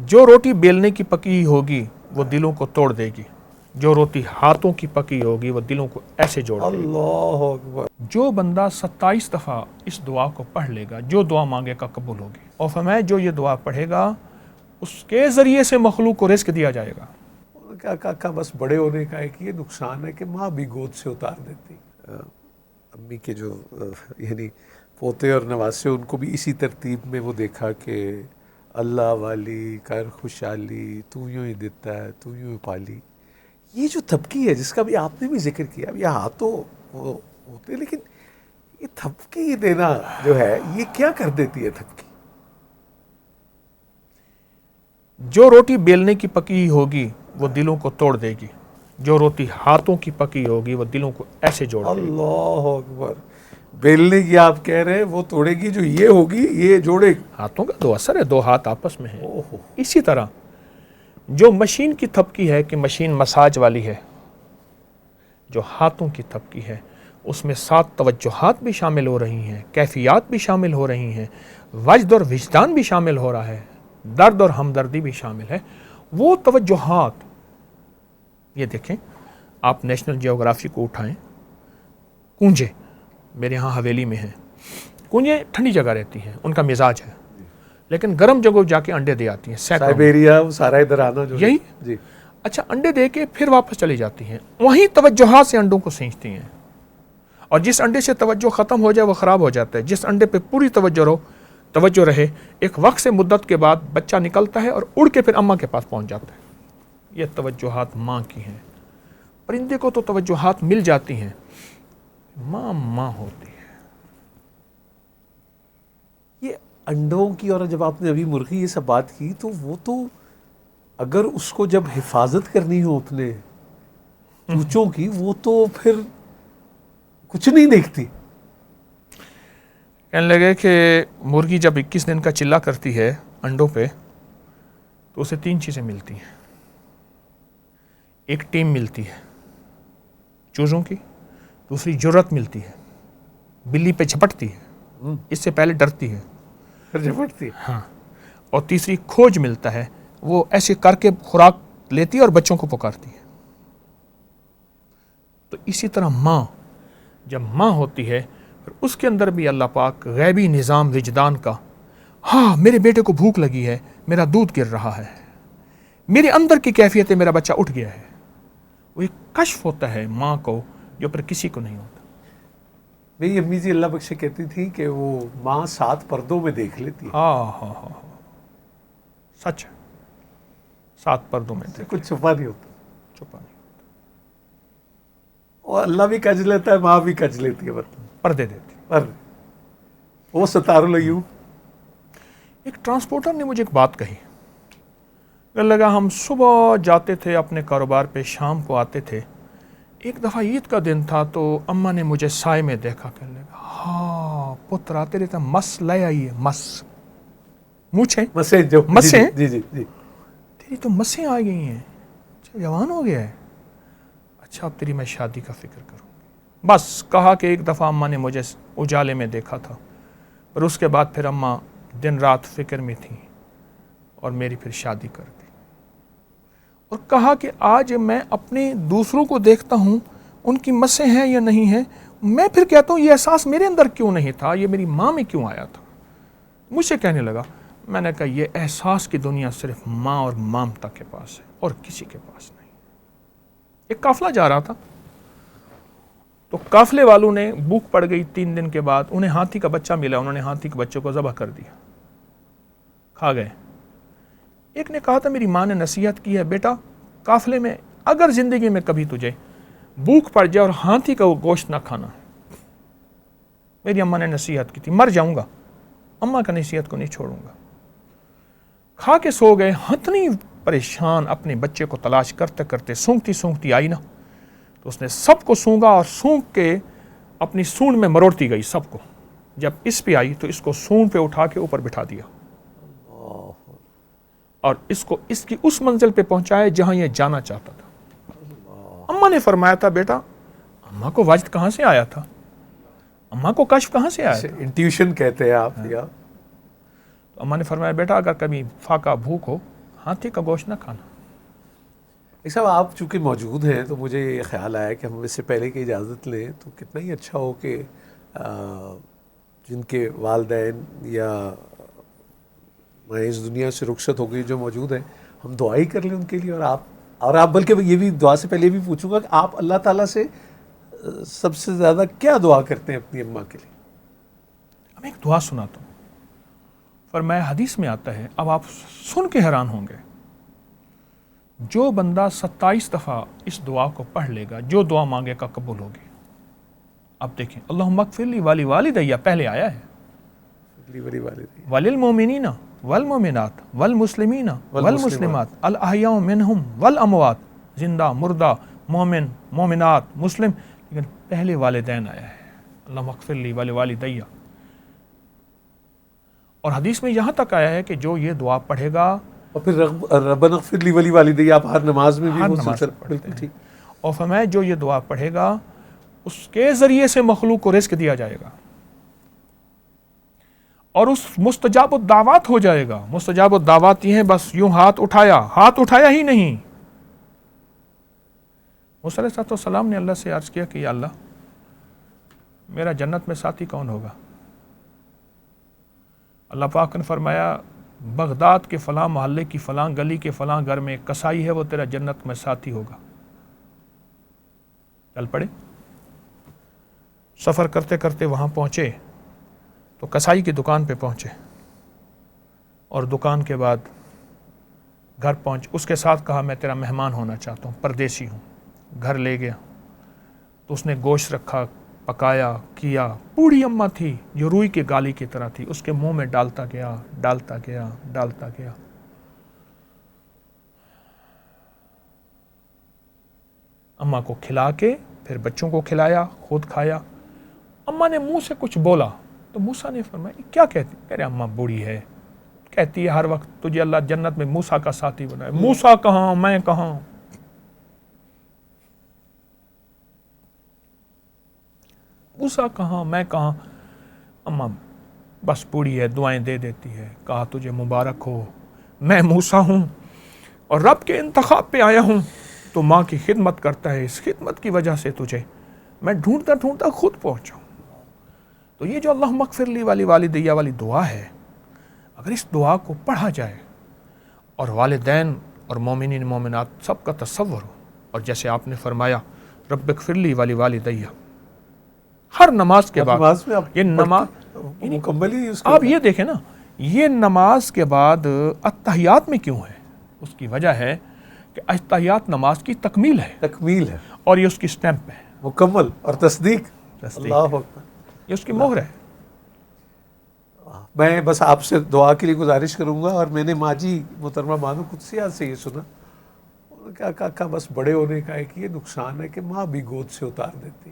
جو روٹی بیلنے کی پکی ہوگی وہ دلوں کو توڑ دے گی، جو روٹی ہاتھوں کی پکی ہوگی وہ دلوں کو ایسے جوڑ دے گی۔ اللہ اکبر۔ جو بندہ 27 دفعہ اس دعا کو پڑھ لے گا، جو دعا مانگے گا قبول ہوگی، اور فرمایا جو یہ دعا پڑھے گا اس کے ذریعے سے مخلوق کو رزق دیا جائے گا۔ کہا بس بڑے ہونے کا ایک یہ نقصان ہے کہ ماں بھی گود سے اتار دیتی۔ امی کے جو یعنی پوتے اور نواسے، ان کو بھی اسی ترتیب میں وہ دیکھا کہ اللہ والی کر خوشحالی، تو یوں ہی دیتا ہے، تو یوں ہی پالی۔ یہ جو تھپکی ہے جس کا بھی آپ نے بھی ذکر کیا، اب یہ ہاتھوں وہ ہوتے، لیکن یہ تھپکی دینا جو ہے یہ کیا کر دیتی ہے تھپکی؟ جو روٹی بیلنے کی پکی ہوگی وہ دلوں کو توڑ دے گی، جو روٹی ہاتھوں کی پکی ہوگی وہ دلوں کو ایسے جوڑ دے گی۔ اللہ اکبر۔ بیلنے کی آپ کہہ رہے ہیں وہ توڑے گی، جو یہ ہوگی یہ جوڑے گی۔ ہاتھوں کا دو اثر ہے، دو ہاتھ آپس میں ہیں۔ اسی طرح جو مشین کی تھپکی ہے کہ مشین مساج والی ہے، جو ہاتھوں کی تھپکی ہے اس میں 7 توجہات بھی شامل ہو رہی ہیں، کیفیات بھی شامل ہو رہی ہیں، وجد اور وجدان بھی شامل ہو رہا ہے، درد اور ہمدردی بھی شامل ہے۔ وہ توجہات، یہ دیکھیں آپ نیشنل جیوگرافی کو اٹھائیں، کونجے میرے ہاں حویلی میں ہیں، کونجے ٹھنڈی جگہ رہتی ہیں، ان کا مزاج ہے، لیکن گرم جگہ جا کے انڈے دے آتی ہیں، سائبیریا سارا ادھر آنا جو یہی جی۔ اچھا انڈے دے کے پھر واپس چلی جاتی ہیں، وہیں توجہات سے انڈوں کو سینچتی ہیں، اور جس انڈے سے توجہ ختم ہو جائے وہ خراب ہو جاتا ہے، جس انڈے پہ پوری توجہ رہے، ایک وقت سے مدت کے بعد بچہ نکلتا ہے اور اڑ کے پھر اماں کے پاس پہنچ جاتا ہے۔ یہ توجہات ماں کی ہیں۔ پرندے کو تو توجہات مل جاتی ہیں، ماں ہوتی ہے۔ یہ انڈوں کی، اور جب آپ نے ابھی مرغی یہ سب بات کی، تو وہ تو اگر اس کو جب حفاظت کرنی ہو اپنے چوچوں کی، وہ تو پھر کچھ نہیں دیکھتی۔ کہنے لگے کہ مرغی جب 21 دن کا چلا کرتی ہے انڈوں پہ تو اسے 3 چیزیں ملتی ہیں۔ ایک ٹیم ملتی ہے چوزوں کی، دوسری جرت ملتی ہے، بلی پہ جھپٹتی ہے، اس سے پہلے ڈرتی ہے، جھپٹتی ہاں، اور تیسری کھوج ملتا ہے، وہ ایسے کر کے خوراک لیتی ہے اور بچوں کو پکارتی ہے۔ تو اسی طرح ماں جب ماں ہوتی ہے پھر اس کے اندر بھی اللہ پاک غیبی نظام وجدان کا، ہاں میرے بیٹے کو بھوک لگی ہے، میرا دودھ گر رہا ہے، میرے اندر کی کیفیت ہے، میرا بچہ اٹھ گیا ہے، وہ ایک کشف ہوتا ہے ماں کو جو پر کسی کو نہیں ہوتا۔ میری امی جی اللہ بخشے کہتی تھی کہ وہ ماں 7 پردوں میں دیکھ لیتی ہے۔ ہاں سچ ہے، 7 پردوں میں دیکھ، کچھ چھپا نہیں ہوتا، چھپا نہیں، اور اللہ بھی کج لیتا ہے، ماں بھی کج لیتی ہے، پردے دیتی۔ پر وہ ستاروں لگیوں۔ ایک ٹرانسپورٹر نے مجھے ایک بات کہی، کہنے لگا ہم صبح جاتے تھے اپنے کاروبار پہ، شام کو آتے تھے، ایک دفعہ عید کا دن تھا تو اماں نے مجھے سائے میں دیکھا، کہنے لگا ہاں پتر آتے رہتا، مس لے آئیے، مس مونچھیں، مسیں، جی تیری تو مسیں آ گئی ہیں، اچھا جوان ہو گیا ہے، اچھا اب تیری میں شادی کا فکر کروں گی۔ بس کہا کہ ایک دفعہ اماں نے مجھے اجالے میں دیکھا تھا، پر اس کے بعد پھر اماں دن رات فکر میں تھیں اور میری پھر شادی کر دی، اور کہا کہ آج میں اپنے دوسروں کو دیکھتا ہوں ان کی مسیں ہیں یا نہیں ہیں، میں پھر کہتا ہوں یہ احساس میرے اندر کیوں نہیں تھا، یہ میری ماں میں کیوں آیا تھا۔ مجھ سے کہنے لگا، میں نے کہا یہ احساس کی دنیا صرف ماں اور مامتا کے پاس ہے اور کسی کے پاس نہیں۔ ایک قافلہ جا رہا تھا تو قافلے والوں نے بھوک پڑ گئی، 3 دن کے بعد انہیں ہاتھی کا بچہ ملا، انہوں نے ہاتھی کے بچے کو ذبح کر دیا، کھا گئے۔ ایک نے کہا تھا میری ماں نے نصیحت کی ہے، بیٹا قافلے میں اگر زندگی میں کبھی تجھے بھوک پڑ جائے اور ہاتھی کا وہ گوشت نہ کھانا۔ میری اماں نے نصیحت کی تھی، مر جاؤں گا اماں کا نصیحت کو نہیں چھوڑوں گا۔ کھا کے سو گئے، ہتنی پریشان اپنے بچے کو تلاش کرتے کرتے سونگتی آئی نا، تو اس نے سب کو سونگا اور سونگ کے اپنی سونڈ میں مروڑتی گئی سب کو، جب اس پہ آئی تو اس کو سونڈ پہ اٹھا کے اوپر بٹھا دیا اور اس کو اس کی اس منزل پہ پہنچایا جہاں یہ جانا چاہتا تھا۔ اماں نے فرمایا تھا بیٹا اماں کو وجد کہاں سے آیا تھا، اماں کو کشف کہاں سے آیا تھا، انٹیوشن کہتے ہیں آپ یا تو اماں نے فرمایا بیٹا اگر کبھی فاقہ بھوک ہو ہاتھی کا گوشت نہ کھانا. ایک صاحب آپ چونکہ موجود ہیں تو مجھے یہ خیال آیا کہ ہم اس سے پہلے کہ اجازت لیں تو کتنا ہی اچھا ہو کہ جن کے والدین یا اس دنیا سے رخصت ہو گئی جو موجود ہیں ہم دعا ہی کر لیں ان کے لیے. اور آپ بلکہ یہ بھی دعا سے پہلے بھی پوچھوں گا کہ آپ اللہ تعالیٰ سے سب سے زیادہ کیا دعا کرتے ہیں اپنی اماں کے لیے؟ میں ایک دعا سناتا ہوں. فرمایا حدیث میں آتا ہے, اب آپ سن کے حیران ہوں گے, جو بندہ 27 دفعہ اس دعا کو پڑھ لے گا, جو دعا مانگے گا قبول ہوگی. اب دیکھیں, اللہم اغفر لی والی والدیہ پہلے آیا ہے, وللمؤمنین والمؤمنات والمسلمین والمسلمات الاحیاء منہم والاموات, زندہ مردہ مومن مومنات مسلم, لیکن پہلے والدین آیا ہے, اللہم اغفر لی والی والدیہ. اور حدیث میں یہاں تک آیا ہے کہ جو یہ دعا پڑھے گا, اور پھر ربنا اغفر لی ولی والدی آپ ہر نماز میں بھی ہر نماز پڑھتے ہیں, اور فرمایا جو یہ دعا پڑھے گا اس کے ذریعے سے مخلوق کو رزق دیا جائے گا, اور اس مستجاب الدعوات ہو جائے گا. مستجاب الدعوات یہ ہیں, بس یوں ہاتھ اٹھایا ہی نہیں. موسیٰ علیہ السلام نے اللہ سے عرض کیا کہ یا اللہ میرا جنت میں ساتھی کون ہوگا؟ اللہ پاک نے فرمایا بغداد کے فلاں محلے کی فلاں گلی کے فلاں گھر میں ایک کسائی ہے, وہ تیرا جنت میں ساتھی ہوگا. چل پڑے, سفر کرتے کرتے وہاں پہنچے تو کسائی کی دکان پہ پہنچے, اور دکان کے بعد گھر پہنچ, اس کے ساتھ کہا میں تیرا مہمان ہونا چاہتا ہوں, پردیسی ہوں. گھر لے گیا تو اس نے گوشت رکھا, پکایا کیا. بوڑھی اماں تھی جو روئی کے گالی کی طرح تھی, اس کے منہ میں ڈالتا گیا. اماں کو کھلا کے پھر بچوں کو کھلایا, خود کھایا. اماں نے منہ سے کچھ بولا تو موسیٰ نے فرمایا کیا کہتی؟ کہہ رہے اماں بوڑھی ہے, کہتی ہے ہر وقت تجھے اللہ جنت میں موسیٰ کا ساتھی بنائے. موسیٰ کہاں, میں کہاں؟ موسیٰ کہاں, میں کہاں؟ اماں بس بوڑھی ہے, دعائیں دے دیتی ہے. کہا تجھے مبارک ہو, میں موسیٰ ہوں اور رب کے انتخاب پہ آیا ہوں, تو ماں کی خدمت کرتا ہے, اس خدمت کی وجہ سے تجھے میں ڈھونڈتا خود پہنچا ہوں. تو یہ جو اللہم اغفر لی والی والدیہ والی دعا ہے, اگر اس دعا کو پڑھا جائے اور والدین اور مومنین مومنات سب کا تصور ہو, اور جیسے آپ نے فرمایا رب اغفر لی والی والدیہ, ہر نماز کے بعد یہ نماز مکمل ہی آپ یہ دیکھیں نا, یہ نماز کے بعد اتحیات میں کیوں ہے؟ اس کی وجہ ہے کہ اتحیات نماز کی تکمیل ہے, اور یہ اس کی سٹیمپ ہے, مکمل اور تصدیق. اللہ اکبر, یہ اس کی مہر ہے. میں بس آپ سے دعا کے لیے گزارش کروں گا. اور میں نے ماجی محترمہ بانو قدسیہ سے یہ سنا, انہوں نے کہا بس بڑے ہونے کا ایک یہ نقصان ہے کہ ماں بھی گود سے اتار دیتی.